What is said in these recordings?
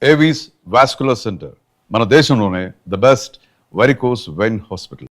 Avis vascular centre మన దేశంలోనే the best varicose vein hospital.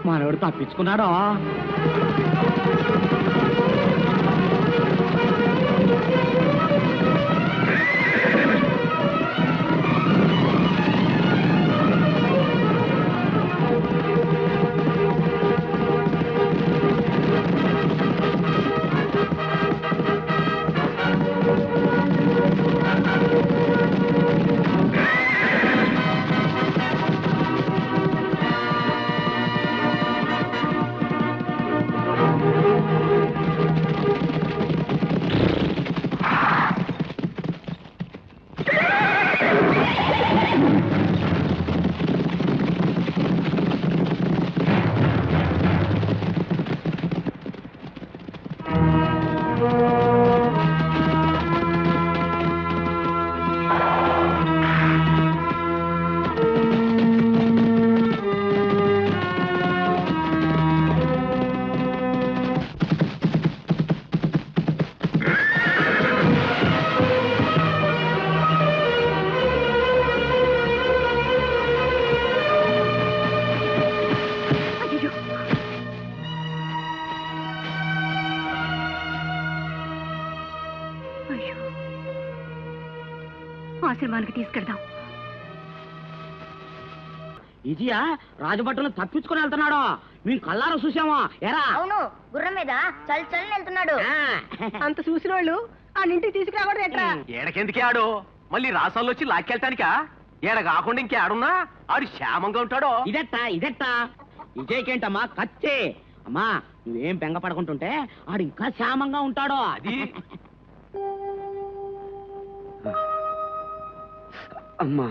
మనోడు తప్పించుకున్నాడో. ఆశ్రమానికి తీసుకెళ్దాం. ఇదియా రాజభట్టులు తప్పించుకుని వెళ్తున్నాడు. మేము కళ్ళారా చూసామా? ఎరా అవును, గుర్రం మీద చల్ చల్ వెళ్తున్నాడు. అంత చూసిన వాళ్ళు ఆ ఇంటికి తీసుకురాకూడదు ఎట్లా? ఏడకెందుకే ఆడు మళ్ళీ రాసాల్లో వచ్చి లాక్కెళ్తానికా? ఏడ కాకుండా ఇంకే ఆడున్నా ఆడు క్షేమంగా ఉంటాడో. ఇదెట్టా విజయ్కేంటమ్మా కత్తే. అమ్మా నువ్వేం బెంగ పడుకుంటుంటే ఆడు ఇంకా క్షేమంగా ఉంటాడో. అది అమ్మా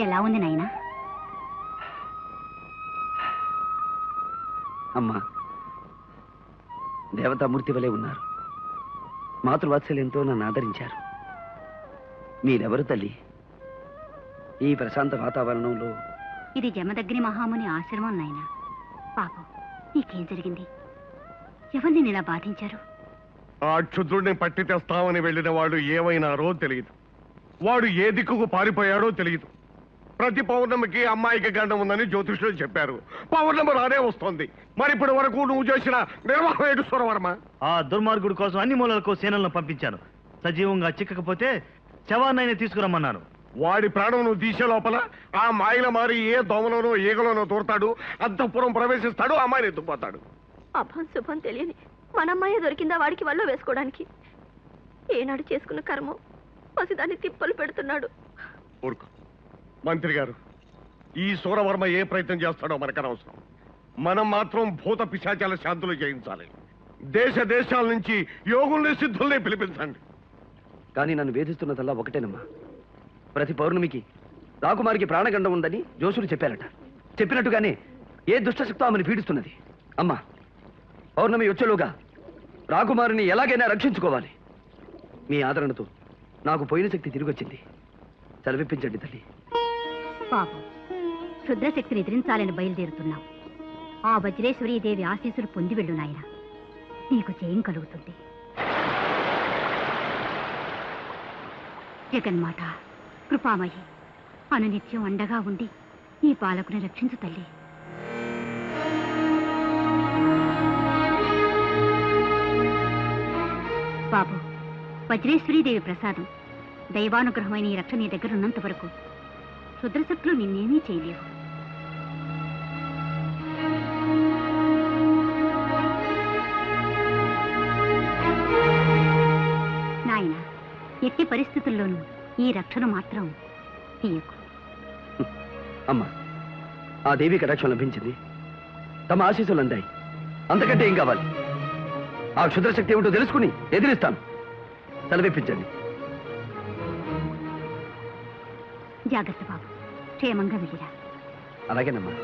ఎలా ఉంది నాయనా? అమ్మా దేవతామూర్తి వలె ఉన్నారు. మాతృవాత్సల్యంతో నన్ను ఆదరించారు. మీరెవరు తల్లి? ఈ ప్రశాంత వాతావరణంలో ఇది జమదగ్ని మహాముని ఆశ్రమం నాయనా. పాపం నీకేం జరిగింది? ఎవరిని ఇలా బాధించారు? ఆ క్షుద్రుడిని పట్టి తెస్తామని వెళ్ళిన వాడు ఏమైనారో తెలియదు. వాడు ఏ దిక్కుకు పారిపోయాడో తెలియదు. ప్రతి పౌర్ణమికి అమ్మాయికి గండం ఉందని జ్యోతిష్యులు చెప్పారు. పౌర్ణమి రానే వస్తోంది. మరి ఇప్పటి వరకు నువ్వు చేసిన నిర్వాహం ఏంటి సురవర్మ? ఆ దుర్మార్గుడి కోసం అన్ని మూలలకు సేనలను పంపించాను. సజీవంగా చిక్కకపోతే శవాన్నైనా తీసుకురమ్మన్నాను. వాడి ప్రాణం నువ్వు తీసే లోపల ఆ మాయల మారి ఏ దోమలోనో ఈగలోనో తోడతాడు, అంతఃపురం ప్రవేశిస్తాడు, అమ్మాయిని ఎత్తుకుపోతాడు. అభం శుభం తెలియని మనమ్మాయే దొరికిందా వాడికి వల్ల వేసుకోవడానికి? ఏనాడు చేసుకున్న కర్మం పసిదాన్ని తిప్పలు పెడుతున్నాడు. ఊరుకో మంత్రి గారు, ఈ సూరవర్మ ఏ ప్రయత్నం చేస్తాడో మనకనవసరం. మనం మాత్రం భూత పిశాచాల శాంతులు చేయించాలి. దేశ దేశాల నుంచి యోగుల్ని సిద్ధుల్ని పిలిపించండి. కానీ నన్ను వేధిస్తున్నదల్లా ఒకటేనమ్మా. ప్రతి పౌర్ణమికి రాకుమారికి ప్రాణగండం ఉందని జోషులు చెప్పారట. చెప్పినట్టుగానే ఏ దుష్టశక్తో ఆమెను పీడిస్తున్నది. అమ్మా పౌర్ణమి వచ్చేలోగా రాకుమారిని ఎలాగైనా రక్షించుకోవాలి. మీ ఆదరణతో నాకు పోయిన శక్తి తిరిగి వచ్చింది. సెలవిప్పించండి తల్లి. పాపం క్షుద్రశక్తిని ఎదిరించాలని బయలుదేరుతున్నాం. ఆ వజ్రేశ్వరీదేవి ఆశీస్సులు పొంది వెళ్ళు నాయన, నీకు జయం కలుగుతుంది. జగన్మాత కృపామయి అనునిత్యం అండగా ఉండి ఈ బాలకుని రక్షించు తల్లి. బాబు, వజ్రేశ్వరీదేవి ప్రసాదం దైవానుగ్రహమైన ఈ రక్ష నీ దగ్గర ఉన్నంత వరకు క్షుద్రశక్తులు నిన్నేమీ చేయలేవు. ఎట్టి పరిస్థితుల్లోనూ ఈ రక్షణ మాత్రం తీయకు. అమ్మా, ఆ దేవి కటాక్షం లభించింది, తమ ఆశీస్సులు అందాయి, అంతకంటే ఏం కావాలి? ఆ క్షుద్రశక్తి ఏమిటో తెలుసుకుని ఎదిరిస్తాను. సెలవిప్పించండి. జాగ్రత్త బాబు, క్షేమంగా వెళ్ళిరా. అలాగేనమ్మా.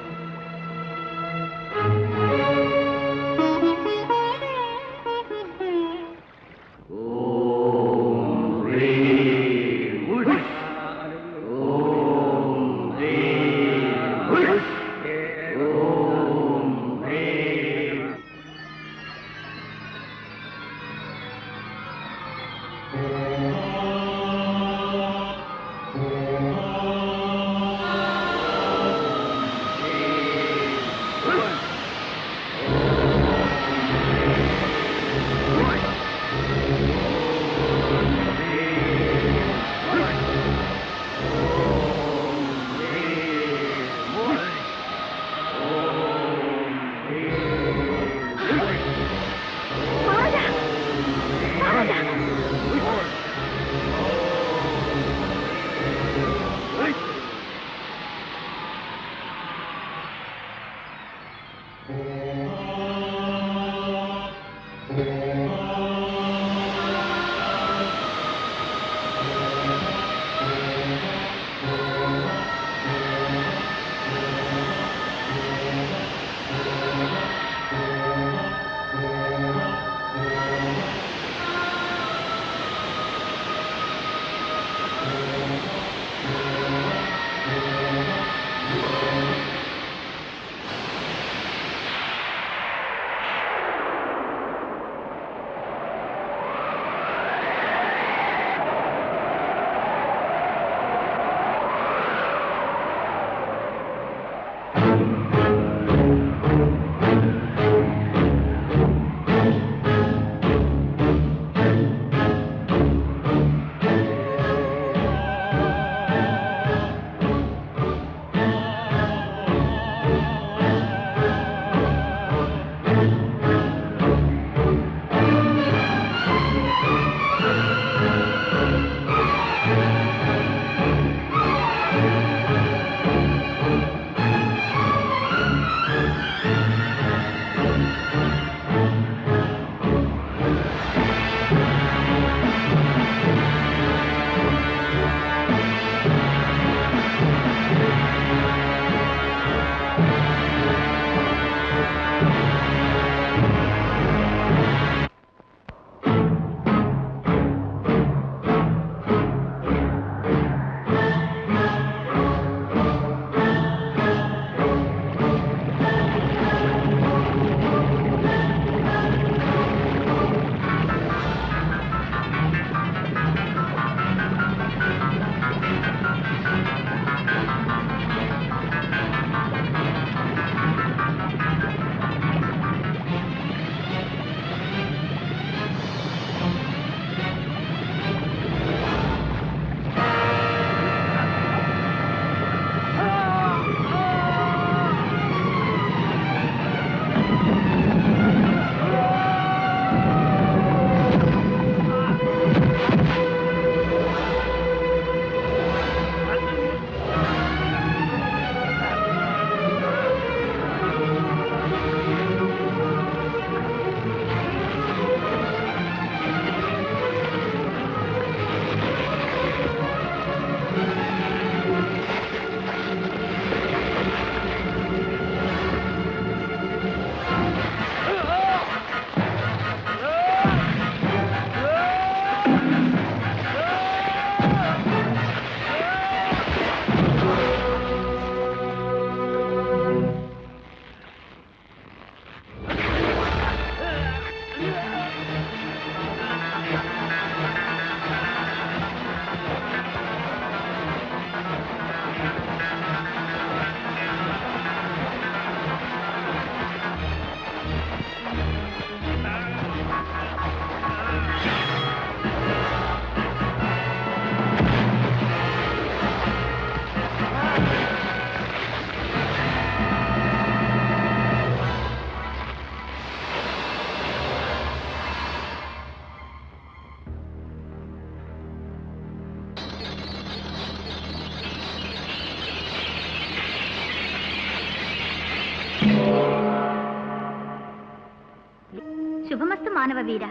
శుభమస్తు మానవ వీర.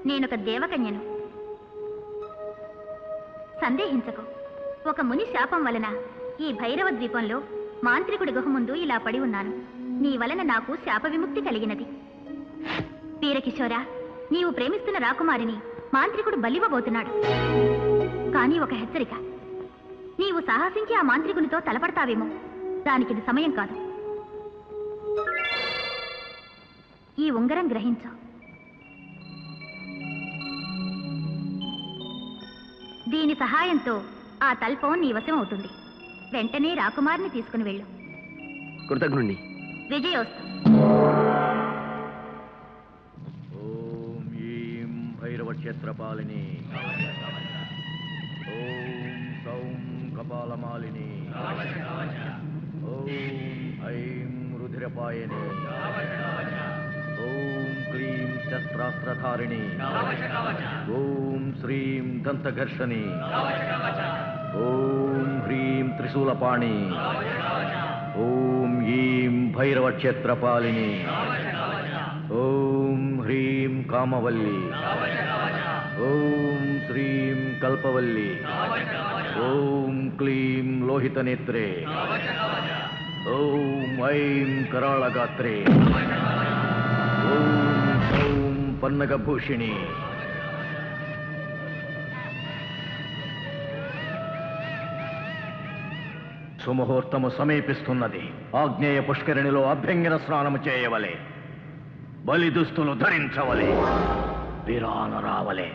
నేనొక దేవకన్యను. సందేహించకు. ఒక ముని శాపం వలన ఈ భైరవ ద్వీపంలో మాంత్రికుడి గుహ ముందు ఇలా పడి ఉన్నాను. నీ వలన నాకు శాప విముక్తి కలిగినది. వీరకిశోరా, నీవు ప్రేమిస్తున్న రాకుమారిని మాంత్రికుడు బలివ్వబోతున్నాడు. కానీ ఒక హెచ్చరిక, నీవు సాహసించి ఆ మాంత్రికునితో తలపడతావేమో. దానికిది సమయం కాదు. ఈ ఉంగరం గ్రహించు. దీని సహాయంతో ఆ తల్పం నీ వశం అవుతుంది. వెంటనే రాకుమారిని తీసుకుని వెళ్ళు. కృతజ్ఞుణ్ణి. విజయోస్తు. ఓం ఈం భైరవ క్షేత్రపాలిని. ఓం సౌం కపాలమాలిని. ఓం ఐం రుధిరపాయని. ఓం క్లీం శస్త్రాస్త్రధారిణి. ఓం శ్రీం దంతఘర్షణి. ఓం హ్రీం త్రిశూలపాణి. ఓం ఈం భైరవ క్షేత్రపాలిని. ఓం హ్రీం కామవల్లి. ఓం శ్రీం కల్పవల్లి. ఓం క్లీం లోహితనేత్రే. ఓం ఐం కరాళగాత్రే. ఓం సౌం పన్నగభూషిణి. సుముహూర్తము సమీపిస్తున్నది. ఆగ్నేయ పుష్కరిణిలో అభ్యంగన స్నానము చేయవలే. బలి దుస్తులు ధరించవలే. విరాన రావలే.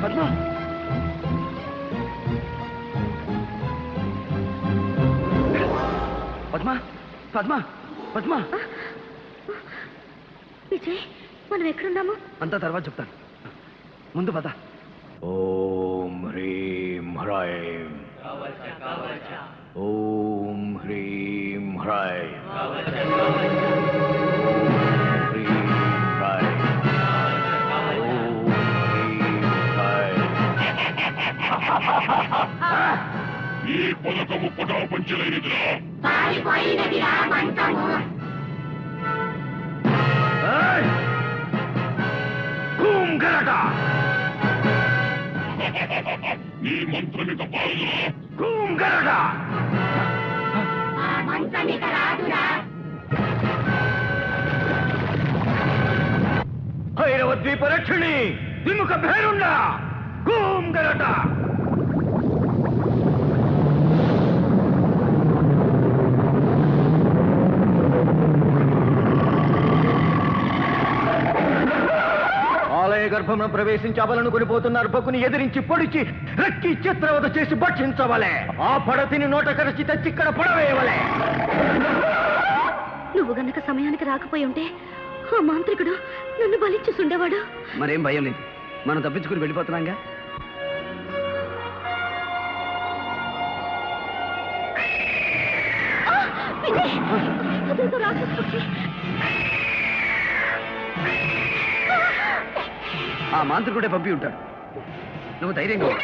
పద్మ, పద్మ, పద్మ, పద్మ. విజయ్, మనం ఎక్కడున్నాము? అంతా తర్వాత చెప్తాను. ముందు పద. ఓం హ్రీం హ్రైం. ఓం హ్రీం హ్రైం. హ్రీం హ్రైం. ఓం హ్రీం హ్రైం. ఈ పథకము పటాపంచలైనదిరా. ఏయ్! కూం గరట. నీ మంత్రమిక పాలురా. కూం గరట. భైరవ ద్వీప రక్షిణి విముఖ భేరుండ. కూం గరట. ఆలయ గర్భమును ప్రవేశించి అబలను కొనిపోతున్న అర్భకుని ఎదిరించి పొడిచి రక్కి చిత్రవద చేసి భక్షించవలే. ఆ పడతిని నోట కరచి తెచ్చిక్కడ పడవేయవలే. నువ్వు గనక సమయానికి రాకపోయి ఉంటే ఆ మాంత్రికుడు నన్ను బలిచ్చుండేవాడు. మరేం భయం లేదు. మనం తప్పించుకుని వెళ్ళిపోతున్నాంగా. విజయ్, అదేదో రాక్షస పక్షి. ఆ మాంత్రికుడే పంపి ఉంటాడు. నువ్వు ధైర్యంగా ఉండు.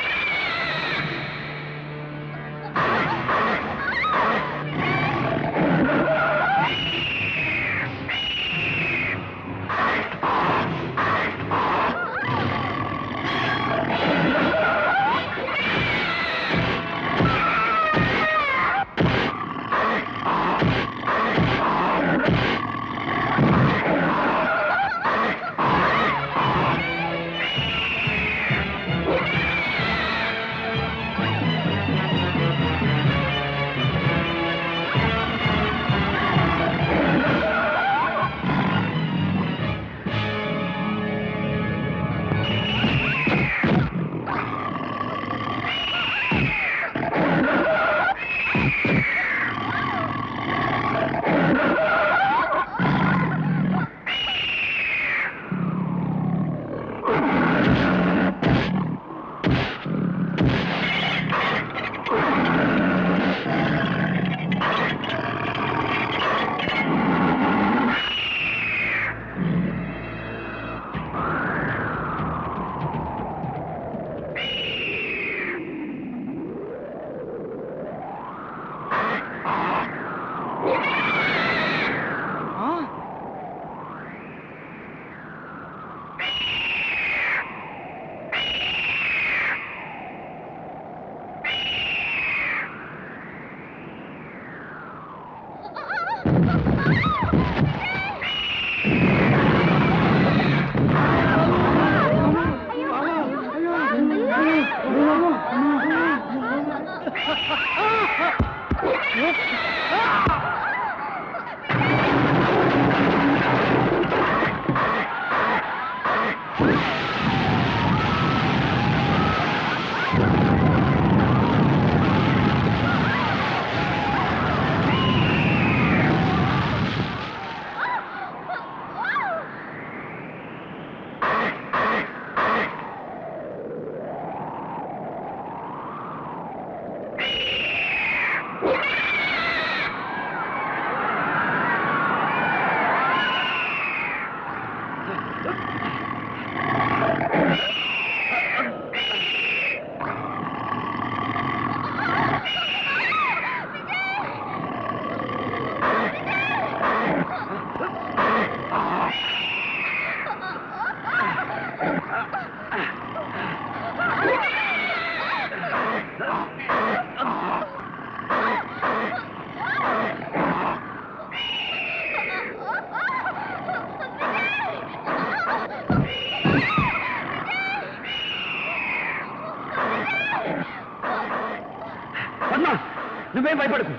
నువ్వేం భయపడకు.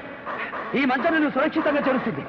ఈ మంచాన్ని నువ్వు సురక్షితంగా చేరుస్తుంది.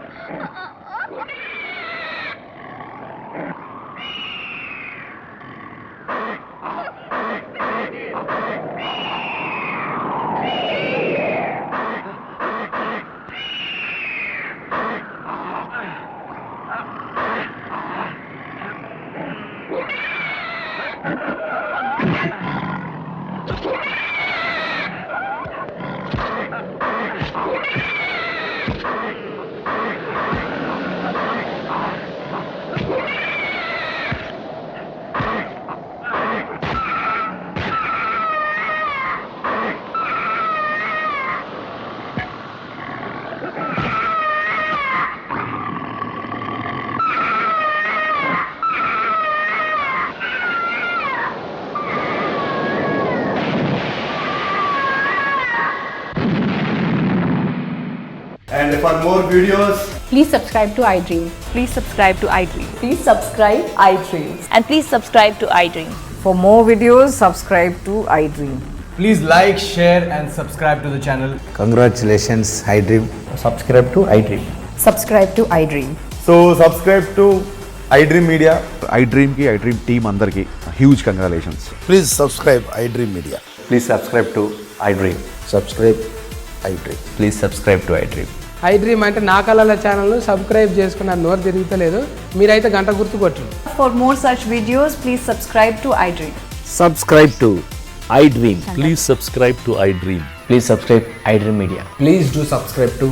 And for more videos, Please subscribe to iDream. Please subscribe to iDream. Please subscribe iDream. And please subscribe to iDream. For more videos, subscribe to iDream. please like, share, and subscribe to the channel. Congratulations, iDream. Subscribe to iDream. Subscribe to iDream. So, subscribe to iDream Media. iDream ki iDream team andarki huge congratulations. Please subscribe iDream Media. Please subscribe to iDream. Subscribe iDream. Please subscribe to iDream. iDream అంటే నా కళల channel subscribe చేసుకున్న నోరు తిరుగుతలేదు. మీరైతే గంట గుర్తు కొట్టండి. For more such videos, please subscribe to iDream. Subscribe to iDream. Please subscribe to iDream. Please subscribe iDream Media. Please do subscribe to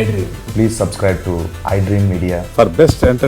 iDream. Please subscribe to iDream Media. For best entertainment